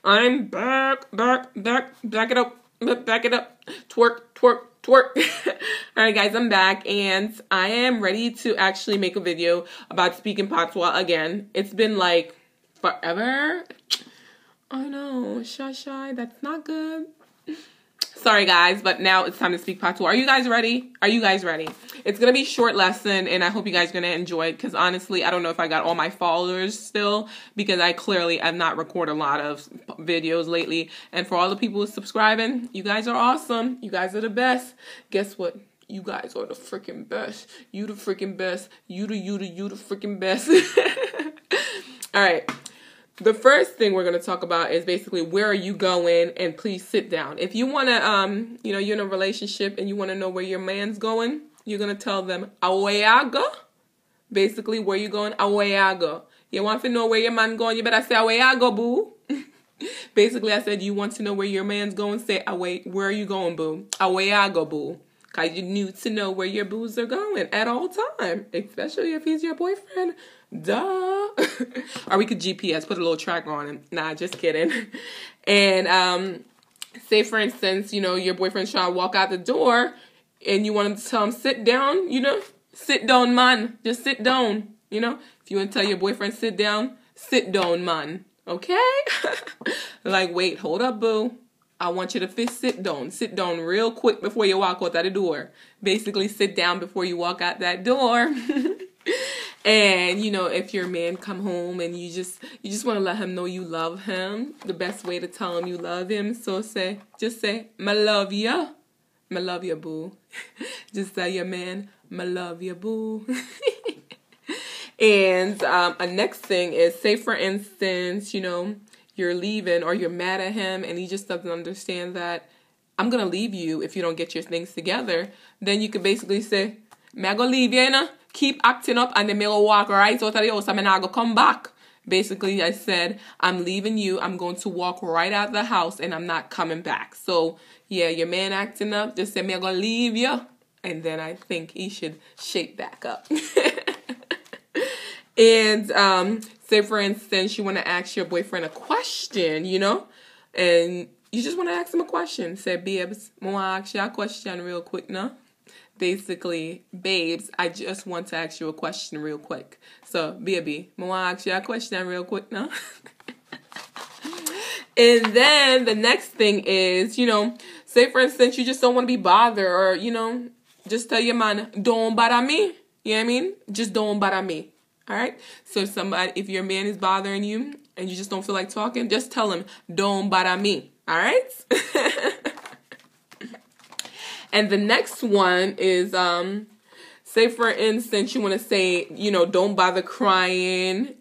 I'm back it up, twerk, twerk, twerk. Alright guys, I'm back and I am ready to actually make a video about speaking Patwa again. It's been like forever. I know, shy, that's not good. Sorry guys, but now it's time to speak Patwa. Are you guys ready? Are you guys ready? It's going to be a short lesson and I hope you guys are going to enjoy it because honestly, I don't know if I got all my followers still because I clearly have not recorded a lot of videos lately. And for all the people subscribing, you guys are awesome. You guys are the best. Guess what? You guys are the freaking best. You the freaking best. You the freaking best. All right. The first thing we're going to talk about is basically where are you going and please sit down. If you want to, you're in a relationship and you want to know where your man's going, you're going to tell them, away I go. Basically, where you going? Away I go. You want to know where your man going? You better say, away I go, boo. Basically, I said, you want to know where your man's going? Say, away, where are you going, boo? Away I go, boo. Because you need to know where your boos are going at all time. Especially if he's your boyfriend. Duh. Or we could GPS, put a little tracker on him. Nah, just kidding. And say, for instance, your boyfriend's trying to walk out the door and you want him to tell him, sit down, sit down, man. Just sit down, If you want to tell your boyfriend, sit down, man. Okay? Like, wait, hold up, boo. I want you to sit down real quick before you walk out that door. Basically, sit down before you walk out that door. And, if your man come home and you just want to let him know you love him, the best way to tell him you love him, just say, "I love ya. I love ya, boo." Just tell your man, "I love ya, boo." And a next thing is, say for instance, you're leaving or you're mad at him and he just doesn't understand that I'm going to leave you if you don't get your things together. Then you could basically say, "Me I go leave you, keep acting up and then me go walk right out of the house and me not go come back." Basically, I said, I'm leaving you. I'm going to walk right out of the house and I'm not coming back. So, yeah, your man acting up, just say, "Me I go leave you." And then I think he should shake back up. And say, for instance, you want to ask your boyfriend a question, and you just want to ask him a question. Say, "Babes, I want to ask you a question real quick now." Basically, babes, I just want to ask you a question real quick. So, baby, I want to ask you a question real quick now. And then the next thing is, say, for instance, you just don't want to be bothered or, just tell your man, "Don't bother me." You know what I mean? Just don't bother me. All right. So if your man is bothering you and you just don't feel like talking, just tell him, "Don't bother me." All right. And the next one is, say for instance, you want to say, "Don't bother crying,"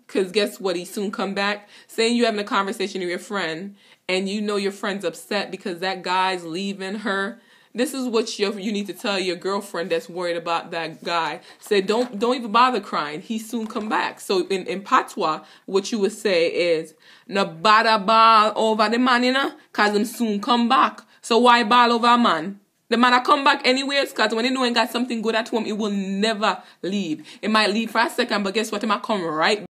because guess what? He soon come back. Say you're having a conversation with your friend and your friend's upset because that guy's leaving her. This is what you need to tell your girlfriend that's worried about that guy. Say, don't even bother crying. He soon come back. So in Patwa, what you would say is, "No bother ball over the man, cause him soon come back." So why ball over a man? The man will come back anyways, cause when he know he got something good at home, he will never leave. It might leave for a second, but guess what? He might come right back.